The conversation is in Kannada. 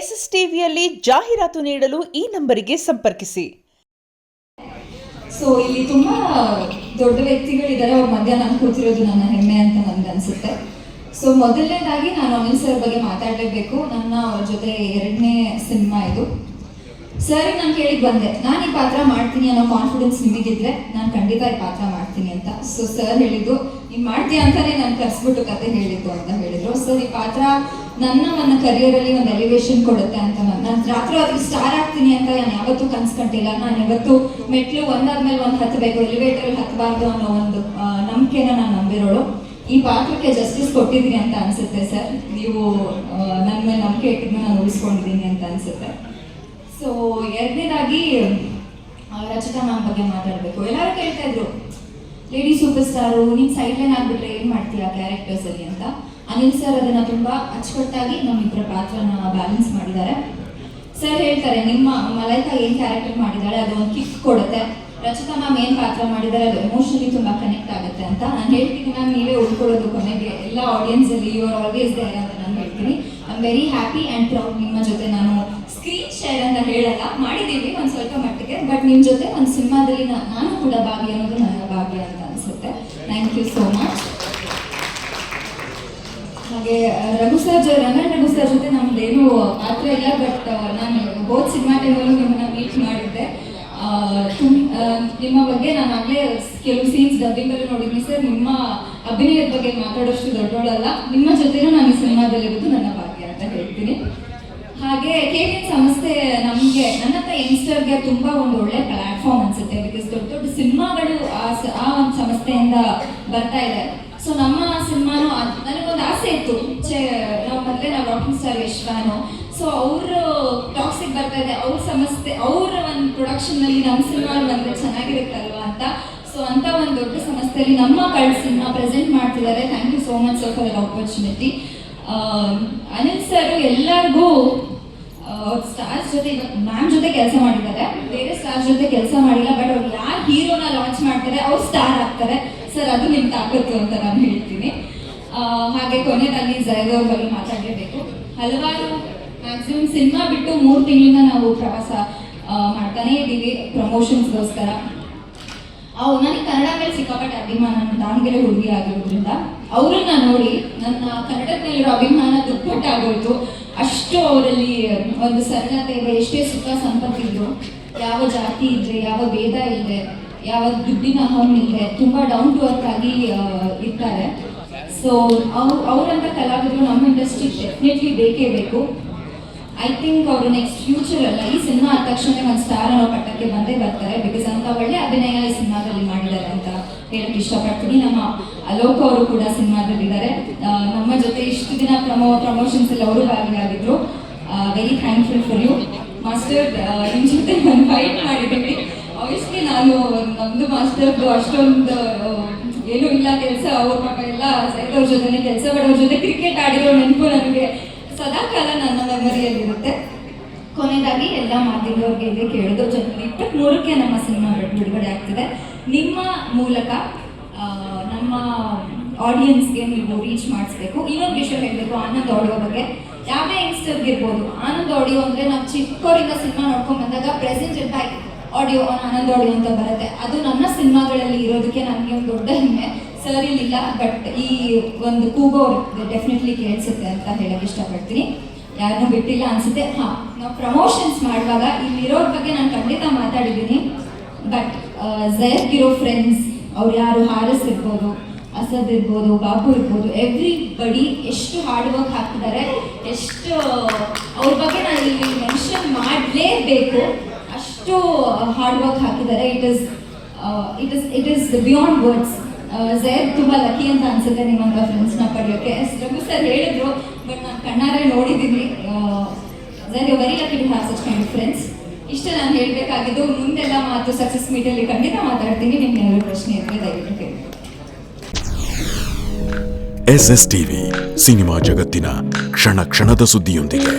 ಎಸ್ಎಸ್ ಟಿವಿಯಲ್ಲಿ ಜಾಹೀರಾತು ನೀಡಲು ಈ ನಂಬರಿಗೆ ಸಂಪರ್ಕಿಸಿ. ಸೊ ಇಲ್ಲಿ ತುಂಬಾ ದೊಡ್ಡ ವ್ಯಕ್ತಿಗಳಿದ್ದಾರೆ, ಅವ್ರ ಮಧ್ಯ ನಾನು ಕೂತಿರೋದು ನನ್ನ ಹೆಮ್ಮೆ ಅಂತ ನನ್ಗೆ ಅನ್ಸುತ್ತೆ. ಸೊ ಮೊದಲನೇದಾಗಿ ನಾನು ಅನಿಲ್ ಸರ್ ಬಗ್ಗೆ ಮಾತಾಡಲೇಬೇಕು. ನನ್ನ ಅವ್ರ ಜೊತೆ 2ನೇ ಸಿನಿಮಾ ಇದು. ಸರ್ ನಾನು ಕೇಳಿದ್ ಬಂದೆ, ನಾನು ಈ ಪಾತ್ರ ಮಾಡ್ತೀನಿ ಅನ್ನೋ ಕಾನ್ಫಿಡೆನ್ಸ್ ನಿಮಗಿದ್ರೆ ನಾನು ಖಂಡಿತ ಈ ಪಾತ್ರ ಮಾಡ್ತೀನಿ ಅಂತ. ಸೊ ಸರ್ ಹೇಳಿದ್ದು, ನೀನು ಮಾಡ್ತೀಯ ಅಂತಾನೆ ನಾನು ಕರ್ಸ್ಬಿಟ್ಟು ಕತೆ ಹೇಳಿದ್ದು ಅಂತ ಹೇಳಿದ್ರು. ಸರ್ ಈ ಪಾತ್ರ ನನ್ನ ಕರಿಯರಲ್ಲಿ ಒಂದು ಎಲಿವೇಶನ್ ಕೊಡುತ್ತೆ ಅಂತ ನಾನು ರಾತ್ರಿ ಸ್ಟಾರ್ ಆಗ್ತೀನಿ ಅಂತ ನಾನು ಯಾವತ್ತೂ ಕನ್ಸ್ಕೊಂಡಿಲ್ಲ. ನಾನು ಯಾವತ್ತೂ ಮೆಟ್ಲು ಒಂದಾದ್ಮೇಲೆ ಒಂದು ಹತ್ತಬೇಕು, ಎಲಿವೇಟರ್ ಹತ್ತಬಾರ್ದು ಅನ್ನೋ ಒಂದು ನಂಬಿಕೆನ ನಾನು ನಂಬಿರೋಳು. ಈ ಪಾತ್ರಕ್ಕೆ ಜಸ್ಟಿಸ್ ಕೊಟ್ಟಿದ್ದೀನಿ ಅಂತ ಅನ್ಸುತ್ತೆ ಸರ್. ನೀವು ನನ್ನ ಮೇಲೆ ನಂಬಿಕೆ ಇಟ್ಟಿದ್ದು ನಾನು ಉಳಿಸ್ಕೊಂಡಿದ್ದೀನಿ ಅಂತ ಅನ್ಸುತ್ತೆ. ಸೊ 2ನೇದಾಗಿ ರಚಿತಾ ಮ್ಯಾಮ್ ಬಗ್ಗೆ ಮಾತಾಡಬೇಕು. ಎಲ್ಲರೂ ಕೇಳ್ತಾ ಇದ್ರು, ಲೇಡಿ ಸೂಪರ್ ಸ್ಟಾರು, ನೀನು ಸೈಡ್ ಲೈನ್ ಆಗ್ಬಿಟ್ರೆ ಏನು ಮಾಡ್ತೀಯಾ ಕ್ಯಾರೆಕ್ಟರ್ಸ್ ಅಲ್ಲಿ ಅಂತ. ಅನಿಲ್ ಸರ್ ಅದನ್ನ ತುಂಬಾ ಅಚ್ಚುಕಟ್ಟಾಗಿ ನಮ್ಮಿಬ್ಬರ ಪಾತ್ರನ ಬ್ಯಾಲೆನ್ಸ್ ಮಾಡಿದ್ದಾರೆ. ಸರ್ ಹೇಳ್ತಾರೆ, ನಿಮ್ಮ ಮಲೈಕಾ ಏನ್ ಕ್ಯಾರೆಕ್ಟರ್ ಮಾಡಿದ್ದಾಳೆ ಅದು ಒಂದು ಕಿಕ್ ಕೊಡುತ್ತೆ, ರಚಿತಾ ಮ್ಯಾಮ್ ಏನ್ ಪಾತ್ರ ಮಾಡಿದ್ದಾರೆ ಅದು ಎಮೋಷನಲಿ ತುಂಬಾ ಕನೆಕ್ಟ್ ಆಗುತ್ತೆ ಅಂತ. ನಾನು ಹೇಳ್ತೀನಿ ಮ್ಯಾಮ್, ನೀವೇ ಉಳ್ಕೊಳ್ಳೋದು ಕೊನೆಗೆ ಎಲ್ಲ ಆಡಿಯನ್ಸ್ ಅಲ್ಲಿ, ಯು ಆರ್ ಆಲ್ವೇಸ್ ದೇರ್ ಅಂತ ನಾನು ಹೇಳ್ತೀನಿ. I am very happy and proud. ನಿಮ್ಮ ಜೊತೆ ನಾನು ಸ್ಕ್ರೀನ್ ಶೇರ್ ಅಂತ ಹೇಳಲ್ಲ, ಮಾಡಿದ್ದೀವಿ ಒಂದು ಸ್ವಲ್ಪ ಮಟ್ಟಿಗೆ, ಬಟ್ ನಿಮ್ಮ ಜೊತೆ ಒಂದು ಸಿನಿಮಾದಲ್ಲಿ ನಾನು ಕೂಡ ಭಾಗಿ ಅನ್ನೋದು ನನ್ನ ಭಾಗ್ಯ ಅಂತ ಅನಿಸುತ್ತೆ. Thank you so much. ಹಾಗೆ ರಘು ಸರ್ ಜೊತೆ ನಮ್ದೇನು ಪಾತ್ರ ಇಲ್ಲ, ಬಟ್ ನಾನು ಬೋತ್ ಸಿನಿಮಾ ಟೈಮಲ್ಲೂ ನಿಮ್ಮನ್ನ ಮೀಟ್ ಮಾಡಿದ್ದೆ. ನಿಮ್ಮ ಬಗ್ಗೆ ನಾನು ಆಗಲೇ ಕೆಲವು ಸೀನ್ಸ್ ಡಬ್ಬಿಂಗಲ್ಲಿ ನೋಡಿದ್ನಿ ಸರ್. ನಿಮ್ಮ ಅಭಿನಯದ ಬಗ್ಗೆ ಮಾತಾಡೋಷ್ಟು ದೊಡ್ಡೋಳಲ್ಲ, ನಿಮ್ಮ ಜೊತೆನೂ ನಾನು ಈ ಸಿನಿಮಾದಲ್ಲಿರೋದು ನನ್ನ ಭಾಗ್ಯ ಅಂತ ಹೇಳ್ತೀನಿ. ಹಾಗೆ KVN ಸಂಸ್ಥೆ ನಮಗೆ ನನ್ನಂತ ಯಂಗ್ಸ್ಟರ್ಗೆ ತುಂಬ ಒಂದು ಒಳ್ಳೆ ಪ್ಲಾಟ್ಫಾರ್ಮ್ ಅನ್ಸುತ್ತೆ. ಬಿಕಾಸ್ ದೊಡ್ಡ ದೊಡ್ಡ ಸಿನಿಮಾಗಳು ಆ ಒಂದು ಸಂಸ್ಥೆಯಿಂದ ಬರ್ತಾ ಇದೆ. ಸೊ ನಮ್ಮ ಸಿನಿಮಾನು ನನಗೊಂದು ಆಸೆ ಇತ್ತು, ನಾವು ರಾಕಿಂಗ್ ಸ್ಟಾರ್ ಯಶ್ವಾನು. ಸೊ ಅವರು ಟಾಕ್ಸಿಕ್ ಬರ್ತಾ ಇದೆ, ಅವ್ರ ಸಂಸ್ಥೆ ಅವ್ರ ಒಂದು ಪ್ರೊಡಕ್ಷನ್ನಲ್ಲಿ ನಮ್ಮ ಸಿನಿಮಾ ಬಂದರೆ ಚೆನ್ನಾಗಿರುತ್ತಲ್ವಾ ಅಂತ. ಸೊ ಅಂತ ಒಂದು ದೊಡ್ಡ ಸಂಸ್ಥೆಯಲ್ಲಿ ನಮ್ಮ ಕಳ್ಳ ಸಿನಿಮಾ ಪ್ರೆಸೆಂಟ್ ಮಾಡ್ತಿದ್ದಾರೆ. Thank you so much for the opportunity. Anil sir ಎಲ್ಲರಿಗೂ ಅವ್ರ ಸ್ಟಾರ್ಸ್ ಜೊತೆ ಮ್ಯಾಮ್ ಜೊತೆ ಕೆಲಸ ಮಾಡಿದ್ದಾರೆ, ಬೇರೆ ಸ್ಟಾರ್ಸ್ ಜೊತೆ ಕೆಲಸ ಮಾಡಿಲ್ಲ. ಬಟ್ ಅವ್ರು ಯಾರು ಹೀರೋನ ಲಾಂಚ್ ಮಾಡ್ತಾರೆ ಅವ್ರು ಸ್ಟಾರ್ ಆಗ್ತಾರೆ ಸರ್, ಅದು ನಿಮ್ಮ ತಾಕತ್ತು ಅಂತ ನಾನು ಹೇಳ್ತೀನಿ. ಹಾಗೆ ಕೊನೆಯಲ್ಲಿ ಜೈದ್ ಅವ್ರ ಬಗ್ಗೆ ಮಾತಾಡಲೇಬೇಕು. ಹಲವಾರು ಮ್ಯಾಕ್ಸಿಮಮ್ ಸಿನಿಮಾ ಬಿಟ್ಟು 3 ತಿಂಗಳಿಂದ ನಾವು ಪ್ರವಾಸ ಮಾಡ್ತಾನೇ ಇದ್ದೀವಿ ಪ್ರಮೋಷನ್ಸ್ಗೋಸ್ಕರ. ನನಗೆ ಕನ್ನಡ ಮೇಲೆ ಸಿಕ್ಕಾಪಟ್ಟೆ ಅಭಿಮಾನ, ದಾವಣಗೆರೆ ಹುಡುಗಿ ಆಗಿರೋದ್ರಿಂದ ಅವರನ್ನ ನೋಡಿ ನನ್ನ ಕನ್ನಡದ ಮೇಲಿರೋ ಅಭಿಮಾನ ದುಪ್ಪಟ್ಟಾಗೋಯ್ತು. ಅಷ್ಟು ಅವರಲ್ಲಿ ಒಂದು ಸರಳತೆ ಇದೆ, ಎಷ್ಟೇ ಸುಖ ಸಂಪತ್ತಿದ್ರು, ಯಾವ ಜಾತಿ ಇದ್ರೆ, ಯಾವ ಭೇದ ಇಲ್ಲದೆ, ಯಾವ ದುಡ್ಡಿನ ಅಹಂ ಇಲ್ಲದೆ ತುಂಬ ಡೌನ್ ಟು ಅರ್ತ್ ಆಗಿ ಇರ್ತಾರೆ. ಸೊ ಅವರಂತ ಕಲಾವಿದರು ನಮ್ಮ ಇಂಡಸ್ಟ್ರಿ ಡೆಫಿನೆಟ್ಲಿ ಬೇಕೇ ಬೇಕು. ಐ ಥಿಂಕ್ ಅವರು ನೆಕ್ಸ್ಟ್ ಫ್ಯೂಚರ್ ಅಲ್ಲ, ಈ ಸಿನಿಮಾ ಆದ ತಕ್ಷಣ ಒಂದು ಸ್ಟಾರ್ ಅನ್ನೋ ಪಟ್ಟಕ್ಕೆ ಬಂದೇ ಬರ್ತಾರೆ. ಬಿಕಾಸ್ ಅಂತ ಒಳ್ಳೆ ಅಭಿನಯ ಈ ಸಿನಿಮಾದಲ್ಲಿ ಮಾಡಿದ್ದಾರೆ ಅಂತ ಹೇಳಕ್ಕೆ ಇಷ್ಟಪಡ್ತೀನಿ. ನಮ್ಮ ಅಲೋಕ್ ಅವರು ಕೂಡ ಸಿನಿಮಾದಲ್ಲಿದ್ದಾರೆ. ನಮ್ಮ ಜೊತೆ ಇಷ್ಟು ದಿನ ಪ್ರಮೋಷನ್ಸ್ ಅಲ್ಲಿ ಅವರು ಭಾಗಿಯಾಗಿದ್ರು. Very thankful for you master. ನಿಮ್ಮ ಜೊತೆ ಒಂದು ಫೈಟ್ ಮಾಡಿದ್ದೀವಿ. ಆಬ್ವಿಯಸ್ಲಿ ನಾನು ನಮ್ಮದು ಮಾಸ್ಟರ್ದು ಅಷ್ಟೊಂದು ಏನೂ ಇಲ್ಲ ಕೆಲಸ. ಅವ್ರ ಪಾಪ ಎಲ್ಲ ಸೈದವ್ರ ಜೊತೆನೇ ಕೆಲಸ, ಬಟ್ ಅವ್ರ ಜೊತೆ ಕ್ರಿಕೆಟ್ ಆಡಿರೋ ನೆನಪು ನನಗೆ ಸದಾಕಾಲ ನನ್ನ ಮೆಮರಿಯಲ್ಲಿರುತ್ತೆ. ಕೊನೆಯದಾಗಿ ಎಲ್ಲ ಮಾಧ್ಯಮದವ್ರಿಗೆ ಇದೆ ಕೇಳೋದು, ಜನವರಿ 23ಕ್ಕೆ ನಮ್ಮ ಸಿನಿಮಾ ಬಿಡುಗಡೆ ಆಗ್ತಿದೆ. ನಿಮ್ಮ ಮೂಲಕ ನಮ್ಮ ಆಡಿಯನ್ಸ್ಗೆ ನೀವು ರೀಚ್ ಮಾಡಿಸ್ಬೇಕು. ಇನ್ನೊಂದು ವಿಷಯ ಹೇಳಬೇಕು, ಆನಂದ್ ಆಡಿಯೋ ಬಗ್ಗೆ. ಯಾವುದೇ ಯಂಗ್ಸ್ಟರ್ಗೆ ಇರ್ಬೋದು, ಆನಂದ್ ಆಡಿಯೋ ಅಂದರೆ ನಾವು ಚಿಕ್ಕವರಿಂದ ಸಿನಿಮಾ ನೋಡ್ಕೊಂಡು ಬಂದಾಗ presented by audio Anand audio ಅಂತ ಬರುತ್ತೆ. ಅದು ನನ್ನ ಸಿನಿಮಾಗಳಲ್ಲಿ ಇರೋದಕ್ಕೆ ನನಗೆ ಒಂದು ದೊಡ್ಡ ಹೆಮ್ಮೆ. ಸರ್ ಇಲ್ಲಿಲ್ಲ, ಬಟ್ ಈ ಒಂದು ಕೂಗು ಅವ್ರಿಗೆ ಡೆಫಿನೆಟ್ಲಿ ಕೇಳಿಸುತ್ತೆ ಅಂತ ಹೇಳಕ್ಕೆ ಇಷ್ಟಪಡ್ತೀನಿ. ಯಾರನ್ನೂ ಬಿಟ್ಟಿಲ್ಲ ಅನಿಸುತ್ತೆ. ನಾವು ಪ್ರಮೋಷನ್ಸ್ ಮಾಡುವಾಗ ಇಲ್ಲಿರೋರ ಬಗ್ಗೆ ನಾನು ಖಂಡಿತ ಮಾತಾಡಿದ್ದೀನಿ. ಬಟ್ ಝೈರ್ಗಿರೋ ಫ್ರೆಂಡ್ಸ್ ಅವ್ರು ಯಾರು, ಹಾರಿಸ್ ಇರ್ಬೋದು, ಅಸದ್ ಇರ್ಬೋದು, ಬಾಬು ಇರ್ಬೋದು, ಎವ್ರಿಬಡಿ ಎಷ್ಟು ಹಾರ್ಡ್ ವರ್ಕ್ ಹಾಕಿದ್ದಾರೆ, ಎಷ್ಟು ಅವ್ರ ಬಗ್ಗೆ ನಾನು ಇಲ್ಲಿ ಮೆನ್ಷನ್ ಮಾಡಲೇಬೇಕು. ಅಷ್ಟು ಹಾರ್ಡ್ ವರ್ಕ್ ಹಾಕಿದ್ದಾರೆ. It is beyond words. ಝೈರ್ ತುಂಬ ಲಕ್ಕಿ ಅಂತ ಅನ್ಸುತ್ತೆ ನಿಮ್ಮಂಥ ಫ್ರೆಂಡ್ಸ್ನ ಪಡೆಯೋಕ್ಕೆ. ರಘು ಸರ್ ಹೇಳಿದ್ರು, ಬಟ್ ನಾನು ಕಣ್ಣಾರೆ ನೋಡಿದ್ದೀನಿ. ಝೈರ್ you very lucky to have such kind of friends. ಇಷ್ಟೇ ನಾನು ಹೇಳಬೇಕಾಗಿದ್ದು. ಮುಂದೆಲ್ಲ ಮಾತು ಸಕ್ಸಸ್ ಮೀಟಲ್ಲಿ ಖಂಡಿತ ಮಾತಾಡ್ತೀನಿ. ನಿಮ್ಗೆ ಏನಾದರೂ ಪ್ರಶ್ನೆ ಇದ್ದರೆ ದಯವಿಟ್ಟು ಕೇಳಿ. SS TV ಸಿನಿಮಾ ಜಗತ್ತಿನ ಕ್ಷಣ ಕ್ಷಣದ ಸುದ್ದಿಯೊಂದಿಗೆ.